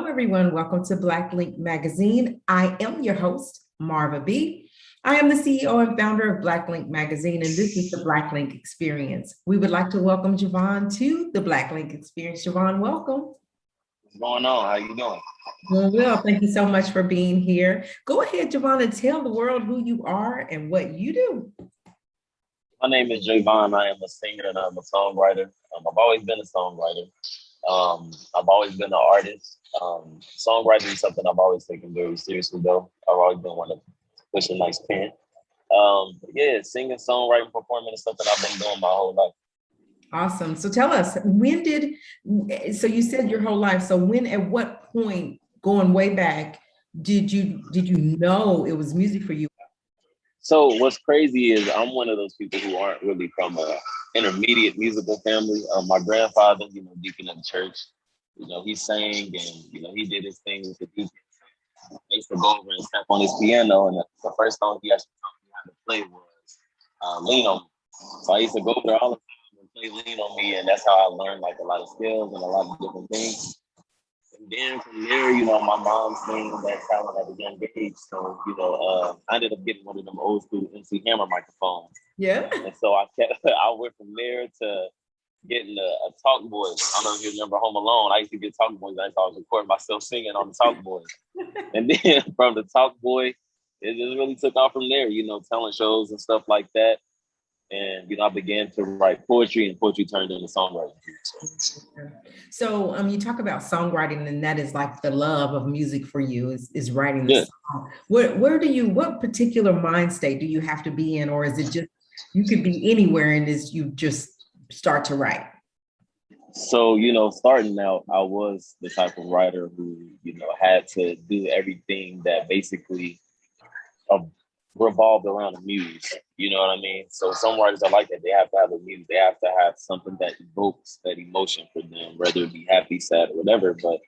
Hello, everyone. Welcome to Black Link Magazine. I am your host, Marva B. I am the CEO and founder of Black Link Magazine, and this is the Black Link Experience. We would like to welcome Javon to the Black Link Experience. Javon, welcome. What's going on? How you doing? Doing well. Thank you so much for being here. Go ahead, Javon, and tell the world who you are and what you do. My name is Javon. I am a singer and I'm a songwriter. I've always been a songwriter. I've always been an artist. Songwriting is something I've always taken very seriously, though. I've always been one to push a nice pen. Yeah, singing, songwriting, performing is something I've been doing my whole life. Awesome. So tell us, so you said your whole life. So at what point, going way back, did you know it was music for you? So what's crazy is I'm one of those people who aren't really from a intermediate musical family. My grandfather, deacon of the church, he sang and, he did his thing with the deacons. I used to go over and step on his piano, and the first song he actually taught me how to play was Lean On Me. So I used to go over there all the time and play Lean On Me, and that's how I learned like a lot of skills and a lot of different things. And then from there, my mom seen that talent at a young age. So, I ended up getting one of them old school MC Hammer microphones. Yeah. And so I went from there to getting a talk boy. I don't know if you remember Home Alone. I used to get talk boys. I was recording myself singing on the talk boy. And then from the talk boy, it just really took off from there, talent shows and stuff like that. And, I began to write poetry, and poetry turned into songwriting. So you talk about songwriting, and that is like the love of music for you is writing the song. What particular mind state do you have to be in, or is it just, you could be anywhere and you just start to write? So, starting out, I was the type of writer who, had to do everything that basically revolved around the muse. You know what I mean? So some writers are like that. They have to have a muse. They have to have something that evokes that emotion for them, whether it be happy, sad, or whatever. But,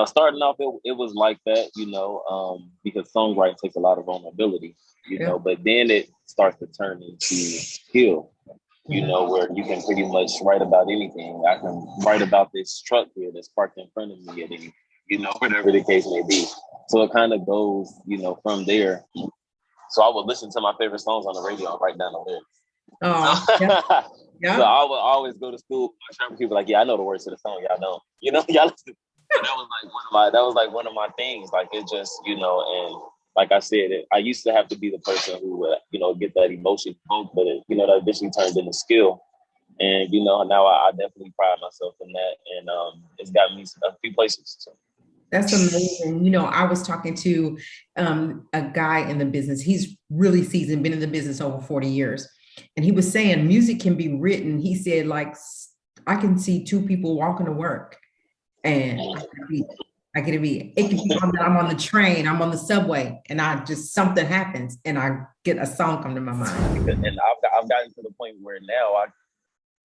starting off, it was like that, because songwriting takes a lot of vulnerability, but then it starts to turn into skill, where you can pretty much write about anything. I can write about this truck here that's parked in front of me, and whatever the case may be. So it kind of goes, from there. So I would listen to my favorite songs on the radio and write down the lyrics. Oh, yeah. Yeah. So I would always go to school. People like, yeah, I know the words to the song. Y'all don't. Y'all listen. That was like one of my things. Like it just, and like I said, I used to have to be the person who would, get that emotion, but that eventually turned into skill. And now I definitely pride myself in that, and it's got me a few places. So. That's amazing. I was talking to a guy in the business. He's really seasoned, been in the business over 40 years. And he was saying music can be written. He said, like, I can see two people walking to work and it can be I'm on the train, I'm on the subway, and something happens and I get a song come to my mind. And I've gotten to the point where now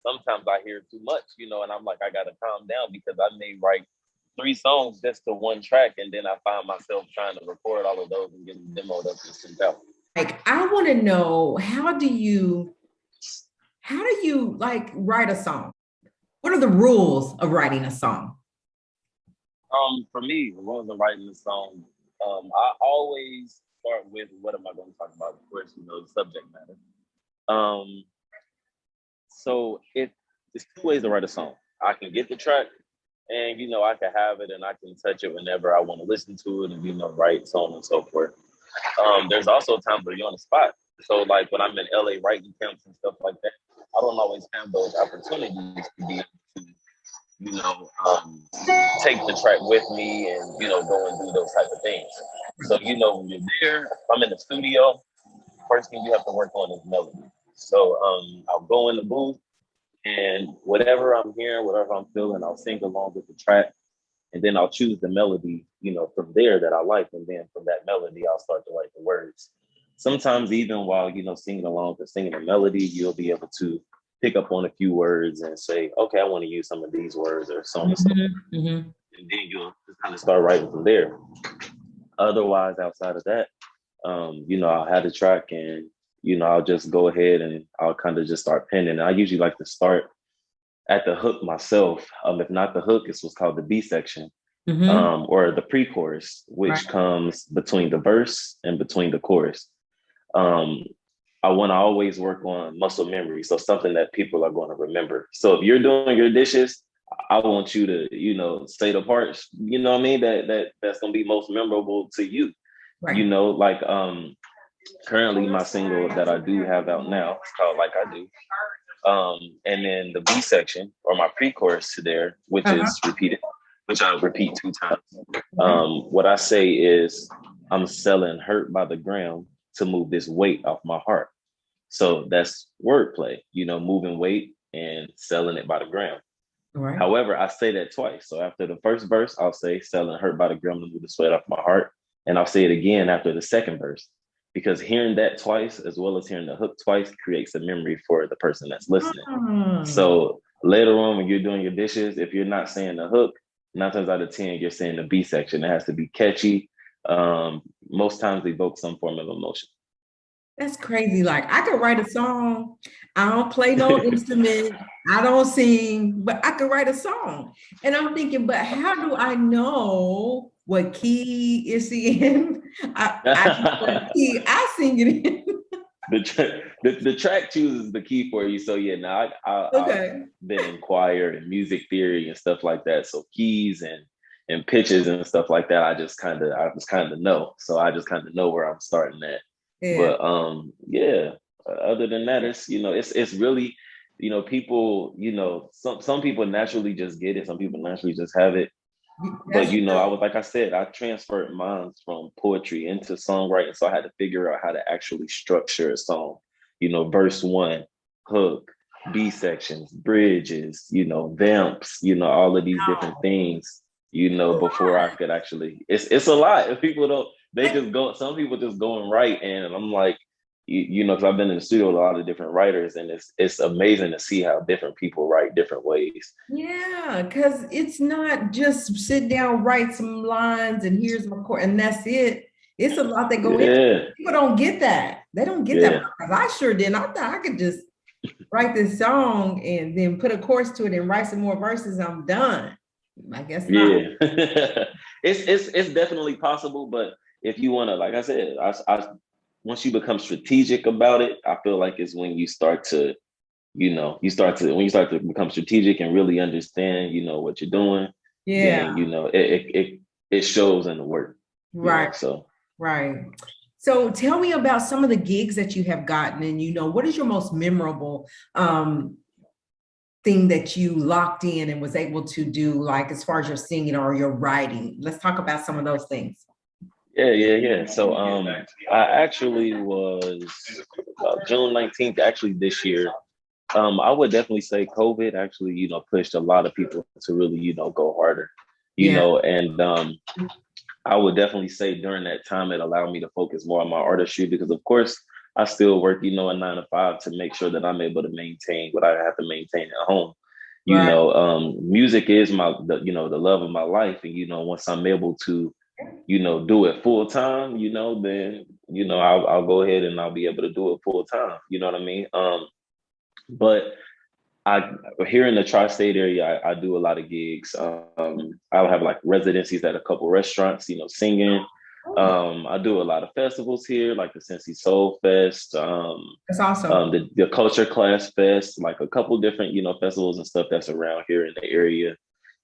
sometimes I hear too much, and I'm like, I got to calm down because I may write 3 songs just to one track, and then I find myself trying to record all of those and get them demoed up and sent out. Like, I want to know, how do you like write a song? What are the rules of writing a song? For me, the rules of writing a song, I always start with, what am I going to talk about? Of course, the subject matter. So it's 2 ways to write a song. I can get the track, and, I can have it and I can touch it whenever I want to listen to it and, write, so on and so forth. There's also times where you're on the spot. So like when I'm in LA writing camps and stuff like that, I don't always have those opportunities to be able to, take the track with me and, go and do those type of things. So, when you're there, if I'm in the studio, first thing you have to work on is melody. So I'll go in the booth, and whatever I'm hearing, whatever I'm feeling, I'll sing along with the track. And then I'll choose the melody, from there that I like. And then from that melody, I'll start to write the words. Sometimes even while, singing along to singing a melody, you'll be able to pick up on a few words and say, okay, I want to use some of these words or so on and so forth. And then you'll just kind of start writing from there. Otherwise, outside of that, I'll have the track and, I'll just go ahead and I'll kind of just start penning. I usually like to start at the hook myself. If not the hook, it's what's called the B section. or the pre-chorus, Right. which comes between the verse and between the chorus. Um, I want to always work on muscle memory, so something that people are going to remember. So if you're doing your dishes, I want you to, say the parts, what I mean, that's going to be most memorable to you. Right. Like currently my single that I do have out now, it's called Like I Do. And then the B section or my pre-chorus to there, which Uh-huh. is repeated, which I'll repeat 2 times. Okay. What I say is, I'm selling hurt by the gram to move this weight off my heart. So that's wordplay, moving weight and selling it by the gram. All right. However, I say that twice. So after the first verse, I'll say selling hurt by the gram to move the sweat off my heart. And I'll say it again after the second verse, because hearing that twice, as well as hearing the hook twice, creates a memory for the person that's listening. Mm. So later on, when you're doing your dishes, if you're not saying the hook, 9 times out of 10, you're saying the B section. It has to be catchy. Most times evoke some form of emotion. That's crazy. Like I could write a song. I don't play no instrument. I don't sing, but I could write a song. And I'm thinking, but how do I know what key is he in? I know what key I sing it in. The track chooses the key for you. So yeah, now I've Okay. been in choir and music theory and stuff like that. So keys and pitches and stuff like that. I just kind of know. So I just kind of know where I'm starting at. Yeah. But yeah. Other than that, it's really, people, some people naturally just get it. Some people naturally just have it. But That's true. like I said, I transferred mine from poetry into songwriting. So I had to figure out how to actually structure a song, verse one, hook, B sections, bridges, vamps, all of these different things, before I could actually, it's a lot. If people don't, they just go, some people just go and write. And I'm like, because I've been in the studio with a lot of different writers, and it's amazing to see how different people write different ways. Yeah, because it's not just sit down, write some lines, and here's my chord, and that's it. It's a lot that go into it. Yeah, People don't get that. They don't get that yeah. because I sure didn't. I thought I could just write this song and then put a chorus to it and write some more verses. I'm done. I guess not. Yeah, it's definitely possible, but if you want to, like I said, once you become strategic about it, I feel like it's when you start to, when you start to become strategic and really understand, what you're doing, Yeah, then it shows in the work, right, So right. So tell me about some of the gigs that you have gotten, and what is your most memorable thing that you locked in and was able to do, like as far as your singing or your writing? Let's talk about some of those things. yeah. So I actually was June 19th, actually this year. I would definitely say COVID actually, pushed a lot of people to really, go harder, Yeah, and I would definitely say during that time it allowed me to focus more on my artistry, because of course I still work, a 9 to 5 to make sure that I'm able to maintain what I have to maintain at home. right. Music is the love of my life. And, once I'm able to, do it full time, then, I'll go ahead and I'll be able to do it full time. You know what I mean? But I here in the tri-state area, I do a lot of gigs. I'll have like residencies at a couple restaurants, singing. Oh, I do a lot of festivals here, like the Cincy Soul Fest, that's awesome. the Culture Class Fest, like a couple different, festivals and stuff that's around here in the area.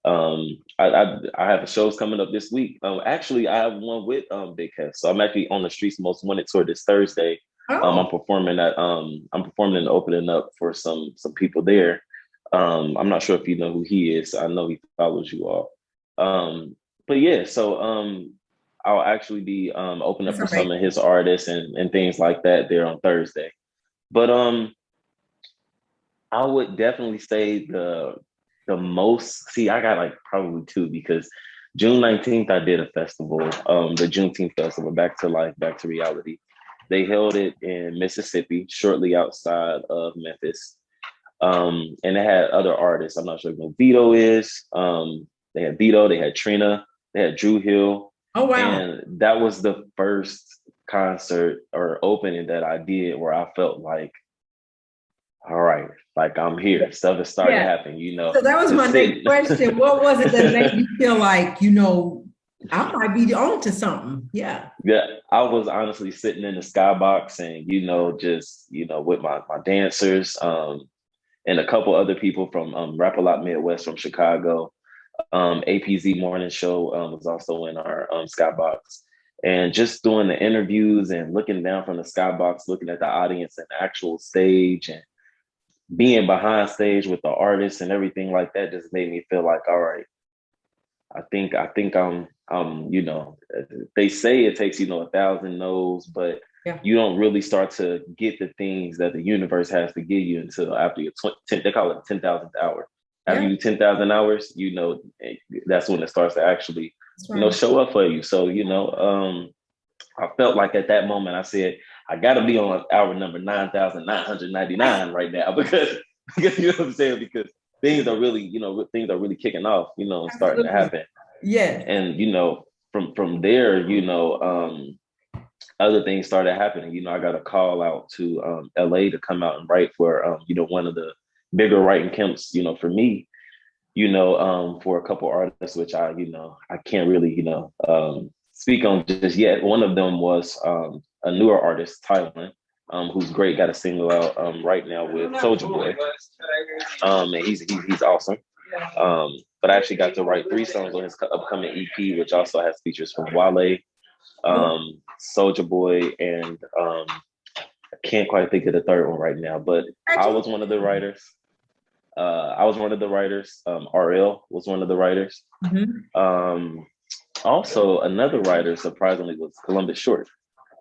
I have shows coming up this week. Actually, I have one with Big Hess. So I'm actually on the Streets Most Wanted tour this Thursday. Oh, I'm performing and opening up for some people there. I'm not sure if you know who he is. I know he follows you all. But yeah, so I'll actually be opening up that's for some amazing. of his artists and things like that there on Thursday. But I would definitely say the most, see, I got like probably two, because June 19th I did a festival, the Juneteenth festival, Back to Life, Back to Reality. They held it in Mississippi, shortly outside of Memphis. And they had other artists. I'm not sure who Vito is. They had Vito, they had Trina, they had Drew Hill. Oh, wow. And that was the first concert or opening that I did where I felt like all right, like I'm here. Stuff is starting to Yeah. happen, you know. So that was my Just next sitting. question. What was it that made you feel like, I might be on to something? Yeah. Yeah, I was honestly sitting in the skybox and, just, with my dancers, and a couple other people from Rap A Lot Midwest from Chicago. APZ Morning Show was also in our skybox. And just doing the interviews and looking down from the skybox, looking at the audience and the actual stage and being behind stage with the artists and everything like that just made me feel like, all right, I think they say it takes, 1,000 no's, but Yeah. you don't really start to get the things that the universe has to give you until after your they call it 10,000th hour. After Yeah. you 10,000 hours, that's when it starts to actually, That's right. show up for you. So, I felt like at that moment I said, I got to be on hour number 9,999 right now because you know what I'm saying? Because things are really kicking off, and starting to Absolutely. happen. Yes. And, from there, other things started happening. I got a call out to LA to come out and write for, one of the bigger writing camps, for me, for a couple artists, which I can't really, speak on just yet. One of them was a newer artist, Tylen, who's great. Got a single out right now with Soulja Boy, and he's awesome. But I actually got to write 3 songs on his upcoming EP, which also has features from Wale, Soulja Boy, and I can't quite think of the third one right now. But I was one of the writers. RL was one of the writers. Mm-hmm. Also, another writer, surprisingly, was Columbus Short.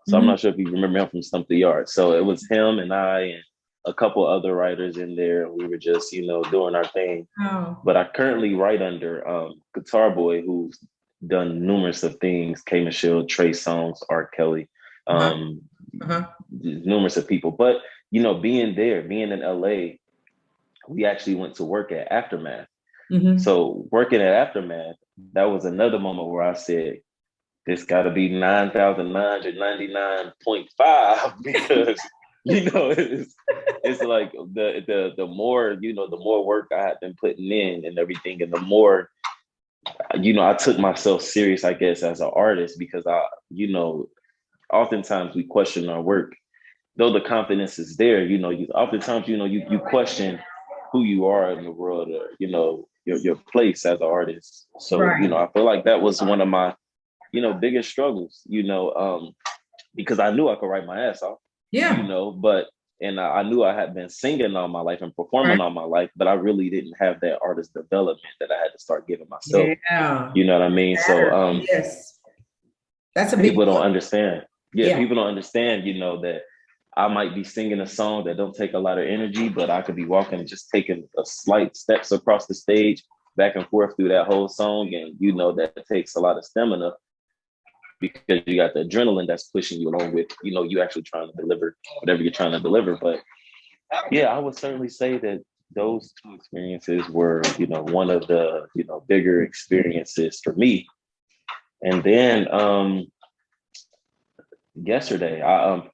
So I'm Mm-hmm. not sure if you remember him from Stump the Yard. So it was him and I and a couple other writers in there. We were just, doing our thing. Oh. But I currently write under Guitar Boy, who's done numerous of things, K. Michelle, Trey Songz, R. Kelly, Uh-huh. Uh-huh. numerous of people. But, being in LA, we actually went to work at Aftermath. Mm-hmm. So working at Aftermath, that was another moment where I said, this got to be 9,999.5 because, it's like the more, the more work I had been putting in and everything. And the more, I took myself serious, I guess, as an artist because oftentimes we question our work. Though the confidence is there, oftentimes, you question who you are in the world or, your place as an artist. So, Right. I feel like that was one of my, biggest struggles, because I knew I could write my ass off, Yeah. but, and I knew I had been singing all my life and performing Right. all my life, but I really didn't have that artist development that I had to start giving myself. Yeah. You know what I mean? So, Yes. That's a big people don't deal. understand. Yeah, Yeah. people don't understand, that I might be singing a song that don't take a lot of energy, but I could be walking, just taking a slight steps across the stage, back and forth through that whole song. And that takes a lot of stamina because you got the adrenaline that's pushing you along with, you actually trying to deliver whatever you're trying to deliver. But yeah, I would certainly say that those 2 experiences were, one of the, bigger experiences for me. And then yesterday,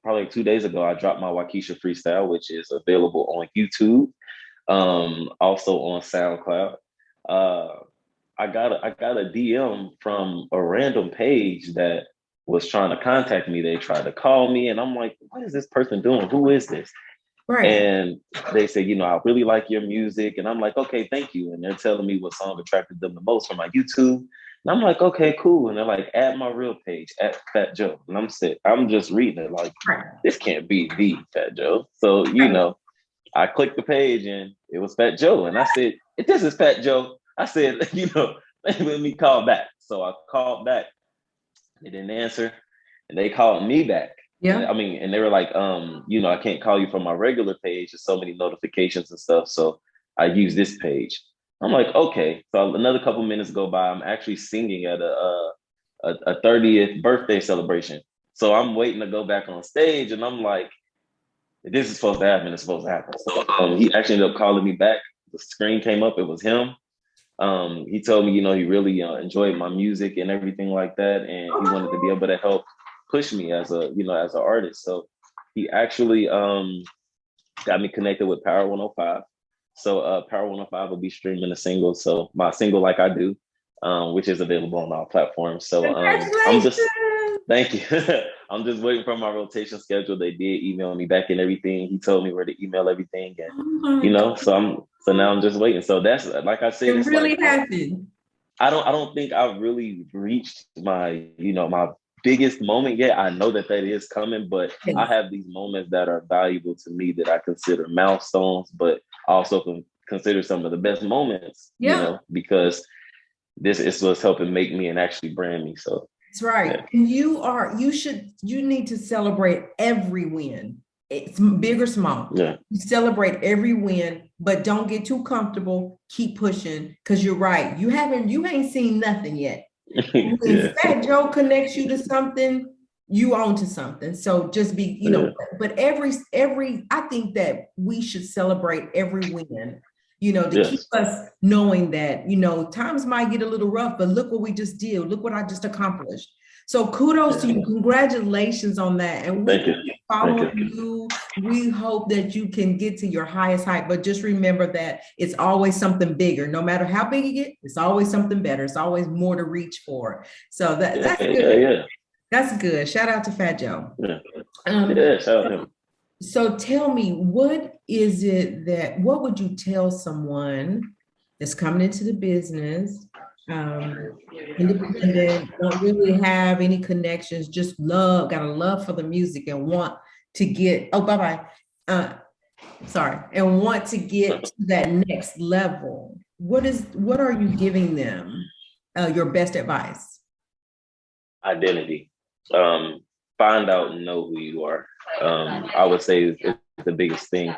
probably 2 days ago, I dropped my Waukesha freestyle, which is available on YouTube, also on SoundCloud. I got a DM from a random page that was trying to contact me. They tried to call me, and I'm like, "What is this person doing? Who is this?" Right. And they said, I really like your music, and I'm like, "Okay, thank you." And they're telling me what song attracted them the most from my YouTube. And I'm like, okay, cool. And they're like, add my real page at Fat Joe. And I'm just reading it like, Right. this can't be the Fat Joe. So, I clicked the page and it was Fat Joe. And I said, if this is Fat Joe, I said, let me call back. So I called back. They didn't answer. And they called me back. Yeah. And, and they were like, I can't call you from my regular page. There's so many notifications and stuff. So I use this page. I'm like, okay. So another couple minutes go by. I'm actually singing at a 30th birthday celebration. So I'm waiting to go back on stage, and I'm like, this is supposed to happen. It's supposed to happen. So he actually ended up calling me back. The screen came up. It was him. He told me, he really enjoyed my music and everything like that, and he wanted to be able to help push me as as an artist. So he actually got me connected with Power 105. So Power 105 will be streaming a single. So my single Like I Do, which is available on all platforms. So I'm just Congratulations. thank you. I'm just waiting for my rotation schedule. They did email me back and everything. He told me where to email everything, and Oh my God. so now I'm just waiting. So that's like I said, It it's like really happened. I don't think I've really reached my my biggest moment yet. I know that is coming, but I Yes. have these moments that are valuable to me that I consider milestones, but also can consider some of the best moments, Yeah. because this is what's helping make me and actually brand me. So That's right. yeah, And you need to celebrate every win. It's big or small. yeah, You celebrate every win, but don't get too comfortable. Keep pushing because you're right. You ain't seen nothing yet. When yeah, Fat Joe connects you to something, you own to something. So just be, yeah, but I think that we should celebrate every win, to keep yes, us knowing that, times might get a little rough, but look what we just did. Look what I just accomplished. So kudos to yeah. you. Congratulations on that. And we Thank you, keep thank you. following you. We hope that you can get to your highest height, but just remember that it's always something bigger. No matter how big you get, it's always something better. It's always more to reach for. So Yeah, that's yeah, good. yeah, That's good. Shout out to Fat Joe. yeah, Um, yeah. Shout out to him. so tell me, what would you tell someone that's coming into the business, independent, don't really have any connections, just got a love for the music and want to get, oh, bye-bye. Sorry, and want to get to that next level. What are you giving them, your best advice? Identity. Um, Find out and know who you are. I would say is the biggest thing.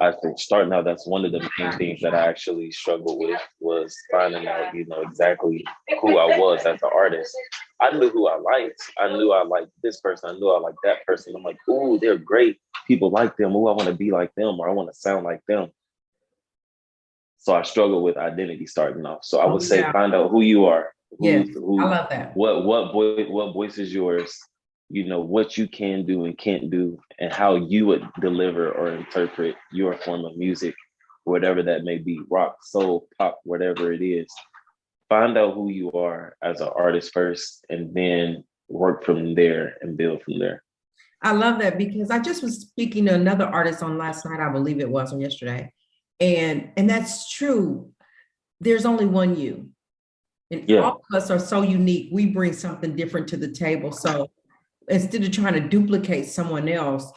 I think starting out, that's one of the main things that I actually struggled with was finding out, exactly who I was as an artist. I knew who I liked. I knew I liked this person. I knew I liked that person. I'm like, ooh, they're great. People like them. Ooh, I want to be like them, or I want to sound like them. So I struggle with identity starting off. So I Oh, would say yeah. find out who you are, Yes, I who love that. what voice is yours, what you can do and can't do, and how you would deliver or interpret your form of music, whatever that may be, rock, soul, pop, whatever it is. Find out who you are as an artist first, and then work from there and build from there. I love that because I just was speaking to another artist on last night, I believe it was, or yesterday. And that's true. There's only one you. And Yeah, all of us are so unique. We bring something different to the table. So instead of trying to duplicate someone else,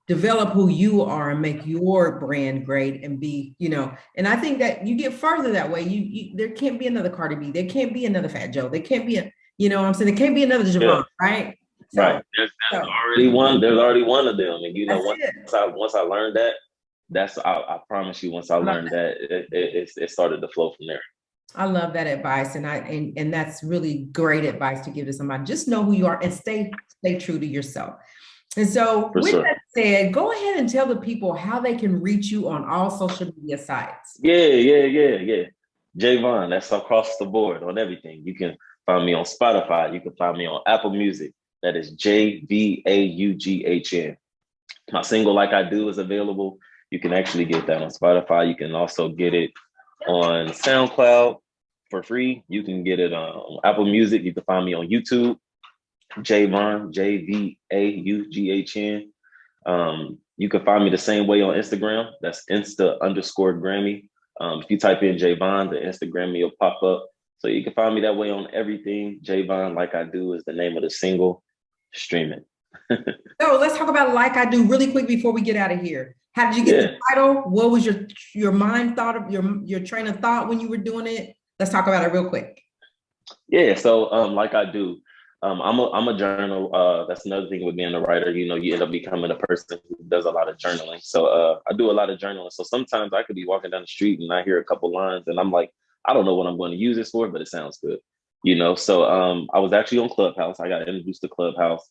develop who you are and make your brand great and and I think that you get further that way. There can't be another Cardi B. There can't be another Fat Joe. There can't be what I'm saying? There can't be another yeah, Javon, right? right. So, There's so already one. There's already one of them, and that's once it. I learned that, I promise you, once I I love learned that, it started to flow from there. I love that advice, and that's really great advice to give to somebody. Just know who you are and stay true to yourself. And so, For with sure. that said, go ahead and tell the people how they can reach you on all social media sites. Yeah. Javon, that's across the board on everything. You can find me on Spotify. You can find me on Apple Music. That is JVAUGHN. My single Like I Do is available. You can actually get that on Spotify. You can also get it on SoundCloud for free. You can get it on Apple Music. You can find me on YouTube, Javon, JVAUGHN. You can find me the same way on Instagram. That's Insta_Grammy. If you type in Javon, the Instagram will pop up. So you can find me that way on everything. Javon, Like I Do, is the name of the single. Streaming. So let's talk about Like I Do really quick before we get out of here. How did you get the Yeah, title? What was your mind thought of your train of thought when you were doing it? Let's talk about it real quick. yeah. So like I do. I'm a journal. That's another thing with being a writer. You end up becoming a person who does a lot of journaling. So I do a lot of journaling. So sometimes I could be walking down the street and I hear a couple lines and I'm like, I don't know what I'm going to use this for, but it sounds good. So I was actually on Clubhouse. I got introduced to Clubhouse.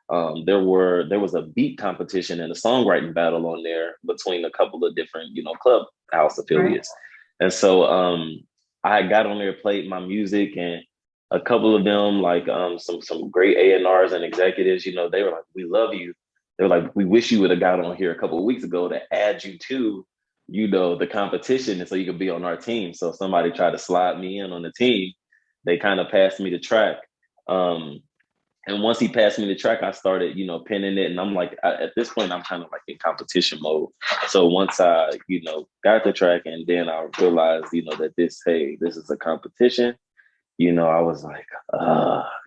There was a beat competition and a songwriting battle on there between a couple of different Clubhouse Right. affiliates, and so I got on there, played my music, and a couple of them, like some great A&Rs and executives, they were like, "We love you. they were like, we wish you would have got on here a couple of weeks ago to add you to, the competition, and so you could be on our team. So somebody tried to slide me in on the team. They kind of passed me the track. And once he passed me the track, I started, pinning it. And I'm like, at this point, I'm kind of like in competition mode. So once I, got the track, and then I realized, that this is a competition, I was like,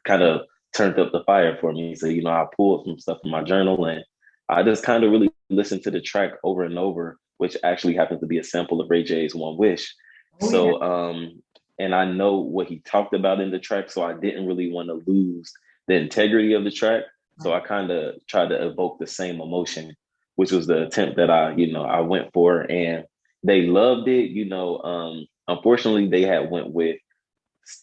kind of turned up the fire for me. So, I pulled some stuff from my journal, and I just kind of really listened to the track over and over, which actually happens to be a sample of Ray J's One Wish. Oh, So, yeah. and I know what he talked about in the track, so I didn't really want to lose the integrity of the track. So I kind of tried to evoke the same emotion, which was the attempt that I went for, and they loved it. Unfortunately, they had went with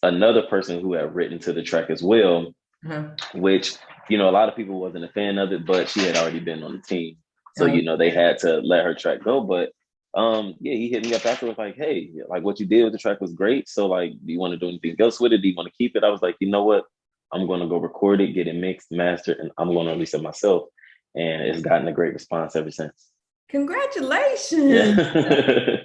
another person who had written to the track as well, Uh-huh. which, a lot of people wasn't a fan of it, but she had already been on the team. So, Oh, they had to let her track go. But yeah, he hit me up afterwards like, hey, like what you did with the track was great. So like, do you want to do anything else with it? Do you want to keep it? I was like, you know what? I'm going to go record it, get it mixed, mastered, and I'm going to release it myself. And it's gotten a great response ever since. congratulations. Yeah.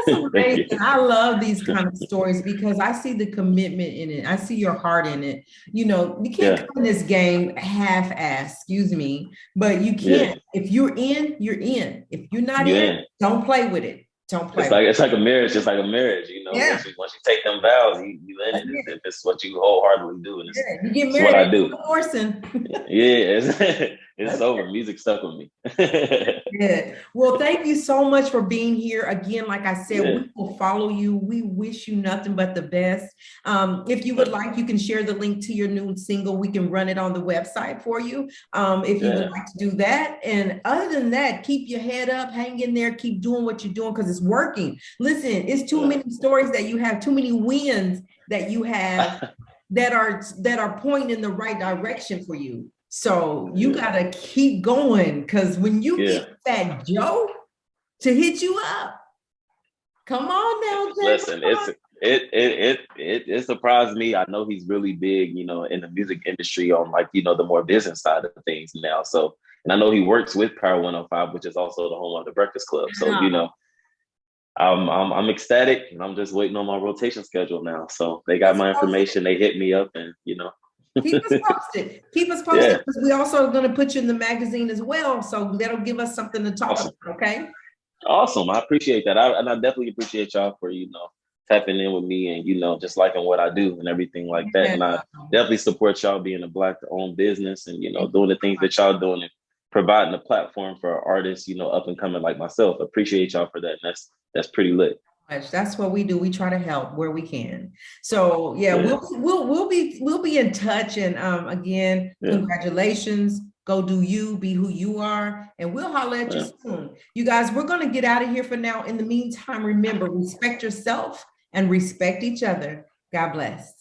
That's Thank you. amazing. I love these kind of stories because I see the commitment in it. I see your heart in it. You can't Yeah. come in this game half-ass, excuse me, but you Yeah. can't. If you're in, you're in. If you're not You in, in. don't play with it. Don't play It's with like it. it's like a marriage, just like a marriage. Yeah. Once you take them vows, you in That's it. it. If it's what you wholeheartedly do, and Yeah. You get it's what married, I ain't do. no divorcing. Yeah, it's That's over. Music stuck with me. good. Well, thank you so much for being here. Again, like I said, Yeah. we will follow you. We wish you nothing but the best. If you would like, you can share the link to your new single. We can run it on the website for you if you would Yeah. like to do that. And other than that, keep your head up, hang in there, keep doing what you're doing because it's working. Listen, it's too Yeah. many stories that you have, too many wins that you have that are pointing in the right direction for you. So you Yeah. gotta keep going because when you get Yeah. Fat Joe to hit you up, come on now, Listen, Javon. it surprised me. I know he's really big, in the music industry on like, the more business side of things now. So, and I know he works with Power 105, which is also the home of the Breakfast Club. So, Yeah. I'm ecstatic, and I'm just waiting on my rotation schedule now. So they got my information. They hit me up, and Keep us posted. Keep us posted yeah, because we also are going to put you in the magazine as well. So that'll give us something to talk awesome, about. Okay. awesome. I appreciate that. And I definitely appreciate y'all for tapping in with me, and just liking what I do and everything like that. Yeah. And I definitely support y'all being a Black-owned business, and Thank doing the you things that y'all doing, and providing a platform for artists, up and coming like myself. Appreciate y'all for that. And that's pretty lit. so much. That's what we do. We try to help where we can. So yeah, Yeah, we'll be in touch. And again, yeah, congratulations. Go do you, be who you are, and we'll holler at you yeah. soon. You guys, we're gonna get out of here for now. In the meantime, remember, respect yourself and respect each other. God bless.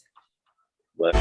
But